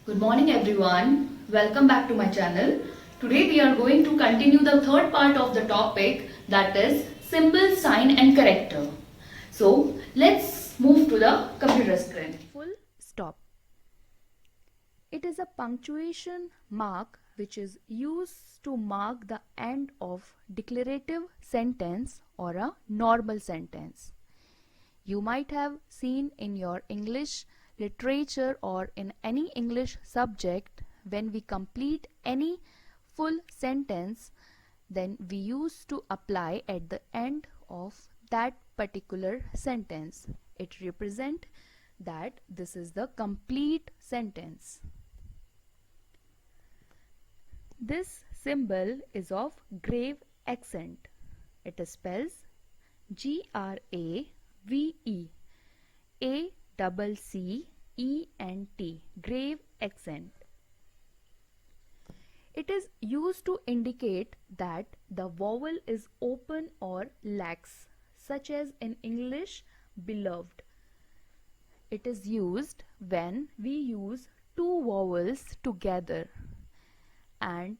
Good morning everyone. Welcome back to my channel. Today we are going to continue the third part of the topic, that is symbol, sign and character. So let's move to the computer screen. Full stop. It is a punctuation mark which is used to mark the end of declarative sentence or a normal sentence. You might have seen in your English literature or in any English subject, when we complete any full sentence, then we used to apply at the end of that particular sentence. It represents that this is the complete sentence. This symbol is of grave accent. It spells GRAVE ACCENT, grave accent. It is used to indicate that the vowel is open or lax, such as in English beloved. It is used when we use two vowels together, and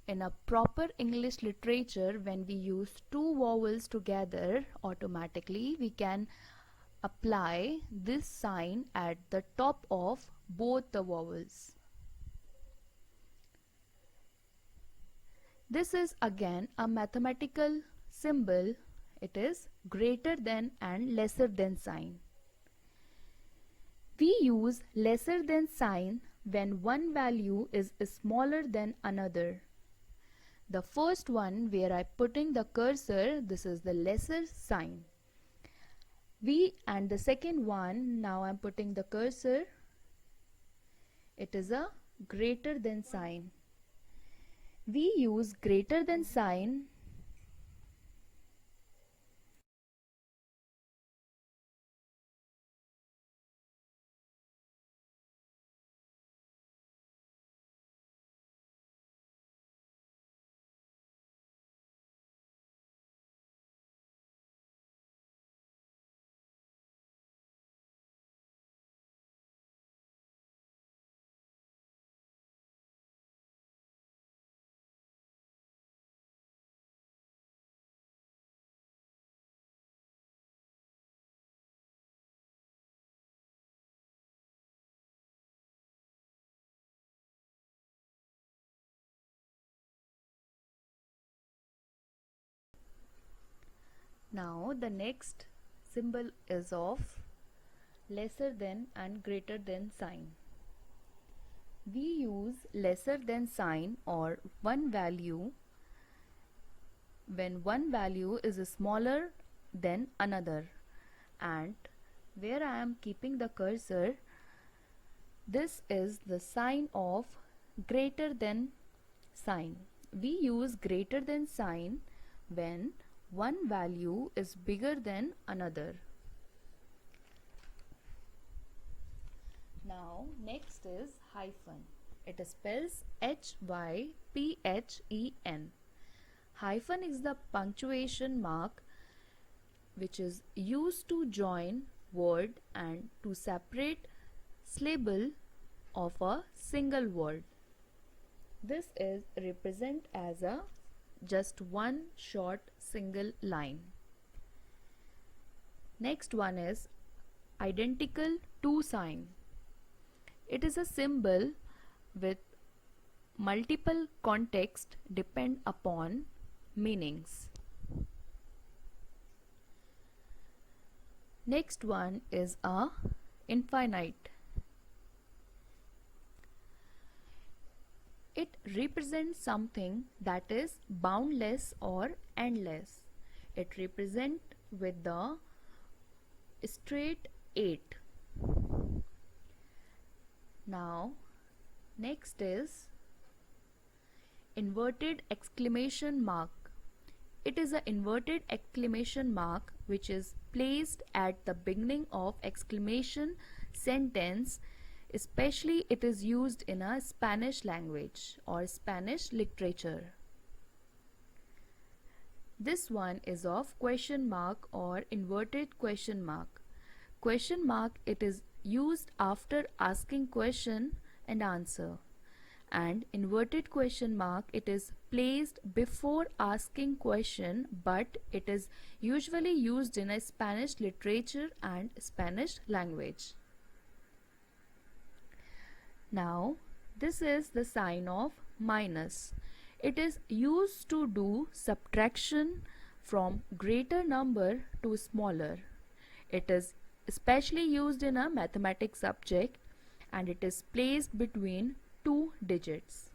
in a proper English literature, when we use two vowels together, automatically we can apply this sign at the top of both the vowels. This is again a mathematical symbol. It is greater than and lesser than sign. We use lesser than sign when one value is smaller than another. The first one where I putting the cursor, this is the lesser sign. And the second one, now I'm putting the cursor, it is a greater than sign. We use greater than sign Now the next symbol is of lesser than and greater than sign. We use lesser than sign or one value when one value is smaller than another, and where I am keeping the cursor, this is the sign of greater than sign. We use greater than sign when one value is bigger than another. Now next is hyphen. It spells HYPHEN. Hyphen is the punctuation mark which is used to join word and to separate syllable of a single word. This is represent as a just one short single line. Next one is identical to sign. It is a symbol with multiple context depend upon meanings. Next one is a infinite. It represents something that is boundless or endless. It represents with the straight 8. Now next is inverted exclamation mark. It is an inverted exclamation mark which is placed at the beginning of exclamation sentence. Especially it is used in a Spanish language or Spanish literature. This one is of question mark or inverted question mark. Question mark, it is used after asking question and answer. And inverted question mark, it is placed before asking question, but it is usually used in a Spanish literature and Spanish language. Now this is the sign of minus. It is used to do subtraction from greater number to smaller. It is especially used in a mathematics subject, and it is placed between two digits.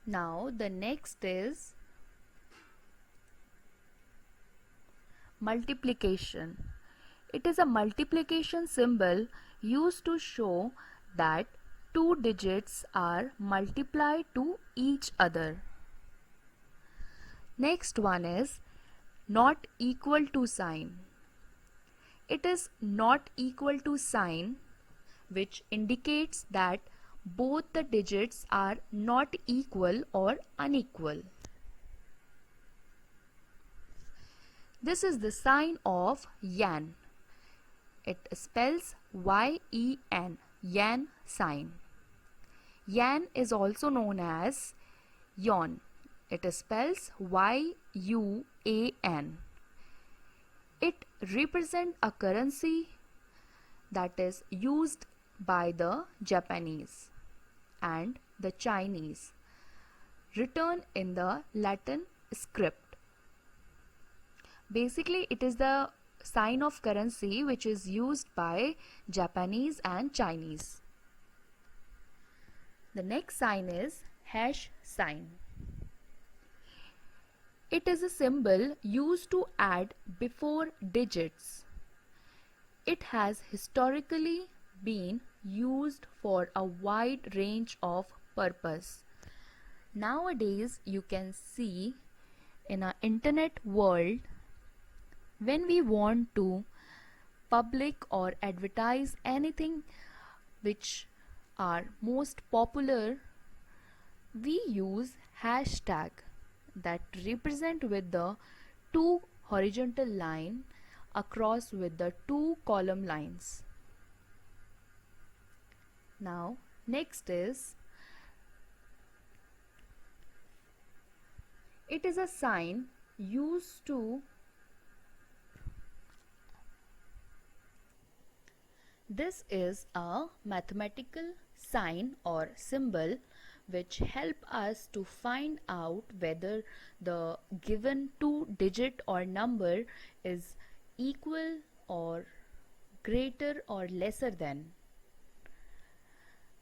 Now the next is multiplication. It is a multiplication symbol used to show that two digits are multiplied to each other. Next one is not equal to sign. It is not equal to sign which indicates that both the digits are not equal or unequal. This is the sign of yan. It spells Y-E-N, yan sign. Yan is also known as yuan. It spells Y-U-A-N. It represents a currency that is used by the Japanese and the Chinese, written in the Latin script. Basically, it is the sign of currency which is used by Japanese and Chinese. The next sign is hash sign. It is a symbol used to add before digits. It has historically been used for a wide range of purpose. Nowadays, you can see in our internet world, when we want to public or advertise anything which are most popular, we use hashtag that represent with the two horizontal line across with the two column lines. Now next is, it is a sign used to This is a mathematical sign or symbol which help us to find out whether the given two digit or number is equal or greater or lesser than.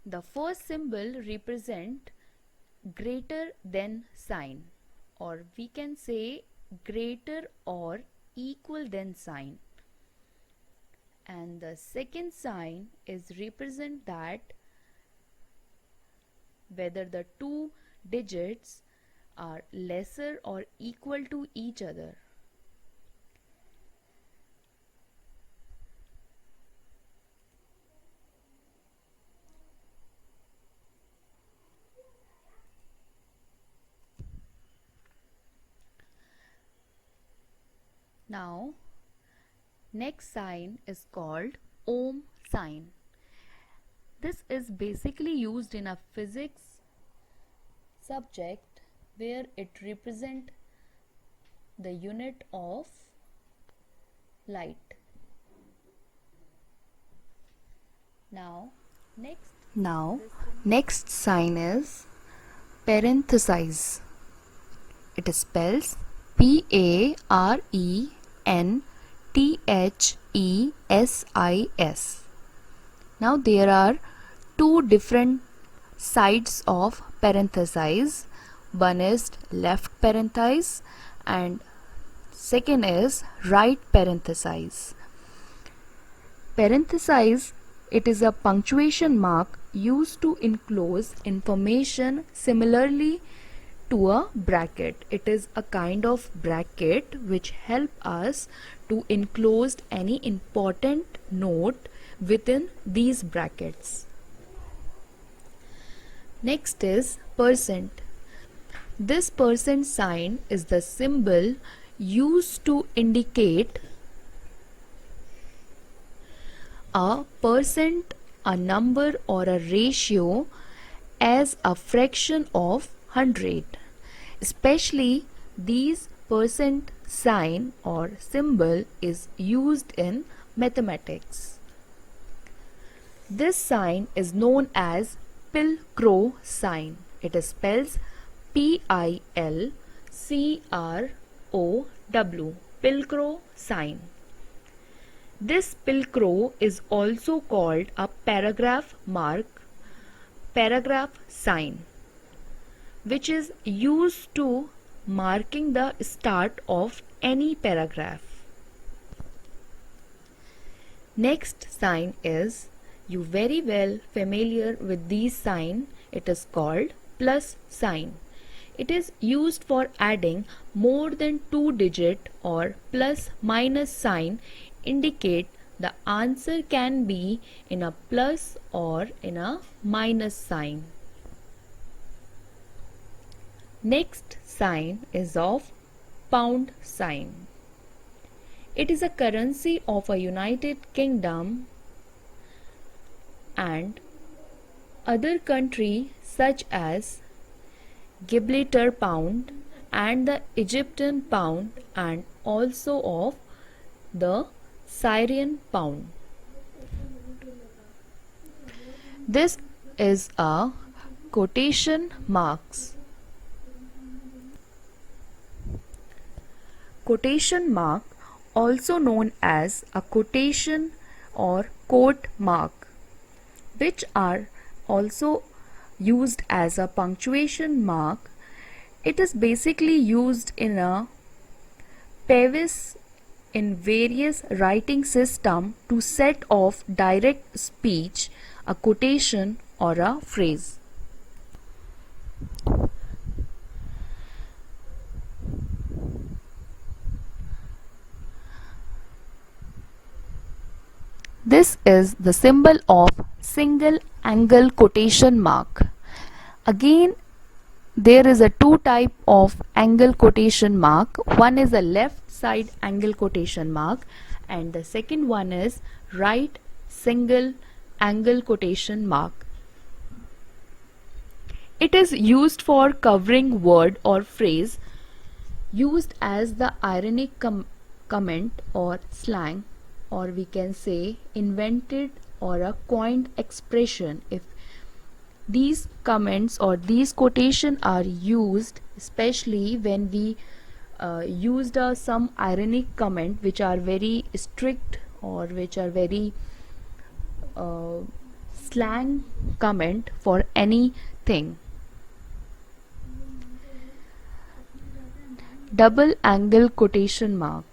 The first symbol represent greater than sign, or we can say greater or equal than sign. And the second sign is represent that whether the two digits are lesser or equal to each other. Now next sign is called ohm sign. This is basically used in a physics subject where it represents the unit of light. Now next sign is parenthesis. It spells PARENTHESIS. Now there are two different sides of parenthesis. One is left parenthesis and second is right parenthesis. Parenthesis, it is a punctuation mark used to enclose information similarly to a bracket. It is a kind of bracket which help us to enclose any important note within these brackets. Next is percent. This percent sign is the symbol used to indicate a percent, a number or a ratio as a fraction of 100. Especially these percent sign or symbol is used in mathematics. This sign is known as Pilcrow sign. It spells Pilcrow, Pilcrow sign. This Pilcrow is also called a paragraph mark, paragraph sign, which is used to marking the start of any paragraph. Next sign is, you very well familiar with this sign, it is called plus sign. It is used for adding more than 2 digit or plus minus sign indicate the answer can be in a plus or in a minus sign. Next sign is of pound sign. It is a currency of a United Kingdom and other country such as Gibraltar pound and the Egyptian pound and also of the Syrian pound. This is a quotation marks. Quotation mark, also known as a quotation or quote mark, which are also used as a punctuation mark. It is basically used in a pavis in various writing system to set off direct speech, a quotation or a phrase. This is the symbol of single angle quotation mark. Again, there is a two type of angle quotation mark. One is a left side angle quotation mark and the second one is right single angle quotation mark. It is used for covering word or phrase used as the ironic comment or slang, or we can say invented or a coined expression. If these comments or these quotation are used, especially when we used some ironic comment which are very strict or which are very slang comment for anything. Double angle quotation mark.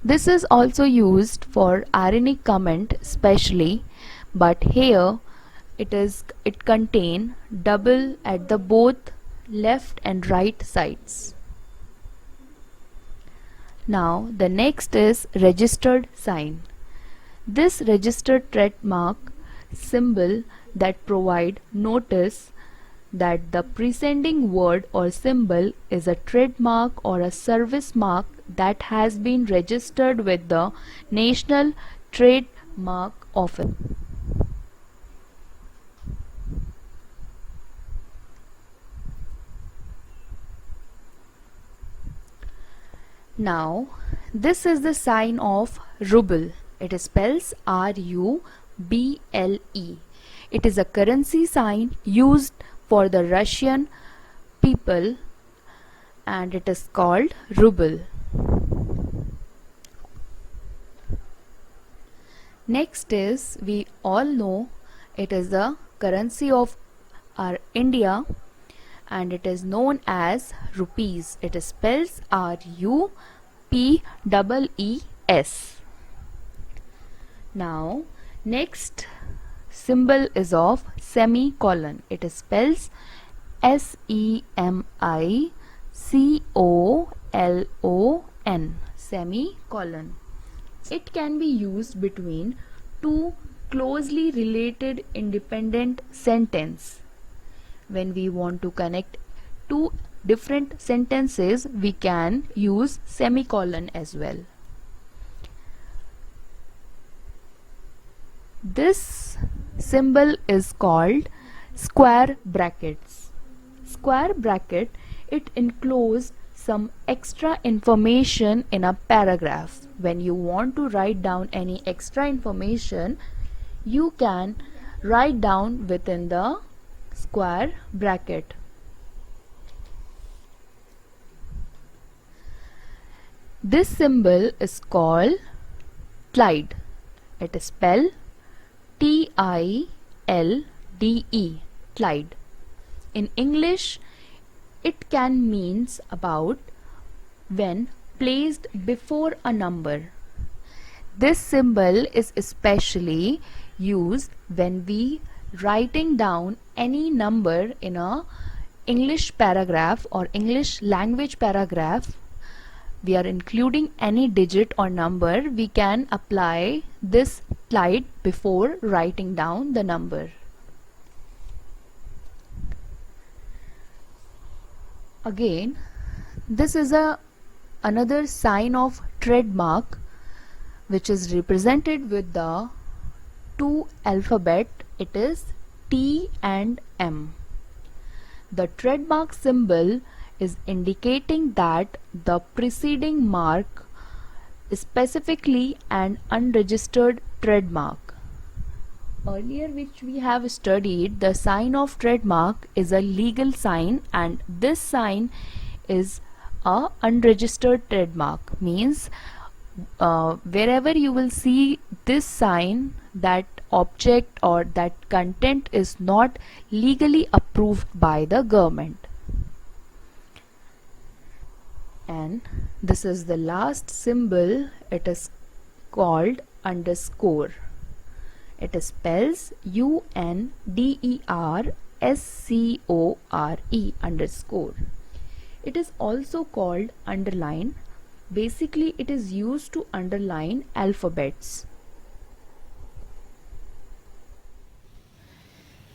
This is also used for ironic comment especially, but here it contain double at the both left and right sides. Now the next is registered sign. This registered trademark symbol that provide notice that the preceding word or symbol is a trademark or a service mark that has been registered with the National Trademark Office. Now this is the sign of ruble. It spells R-U-B-L-E. It is a currency sign used for the Russian people and it is called ruble. Next is, we all know it is the currency of our India and it is known as rupees. It spells R-U-P-E-E-S. Now next symbol is of semicolon. It spells S-E-M-I-C-O-L-O-N, semicolon. It can be used between two closely related independent sentences. When we want to connect two different sentences, we can use semicolon as well. This symbol is called square brackets. Square bracket, it encloses some extra information in a paragraph. When you want to write down any extra information, you can write down within the square bracket. This symbol is called clyde. It is spelled Tilde, clyde. In English, it can means about when placed before a number. This symbol is especially used when we writing down any number in a English paragraph or English language paragraph. We are including any digit or number, we can apply this clyde before writing down the number. Again, this is another sign of treadmark, which is represented with the two alphabet. It is T and M. The treadmark symbol is indicating that the preceding mark is specifically an unregistered trademark. Earlier, which we have studied, the sign of trademark is a legal sign, and this sign is a unregistered trademark. Means wherever you will see this sign, that object or that content is not legally approved by the government. And this is the last symbol. It is called underscore. It spells UNDERSCORE, underscore. It is also called underline. Basically, it is used to underline alphabets.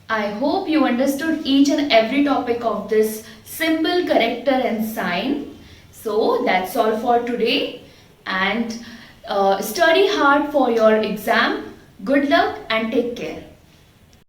I hope you understood each and every topic of this symbol, character and sign. So that's all for today, and study hard for your exam. Good luck and take care.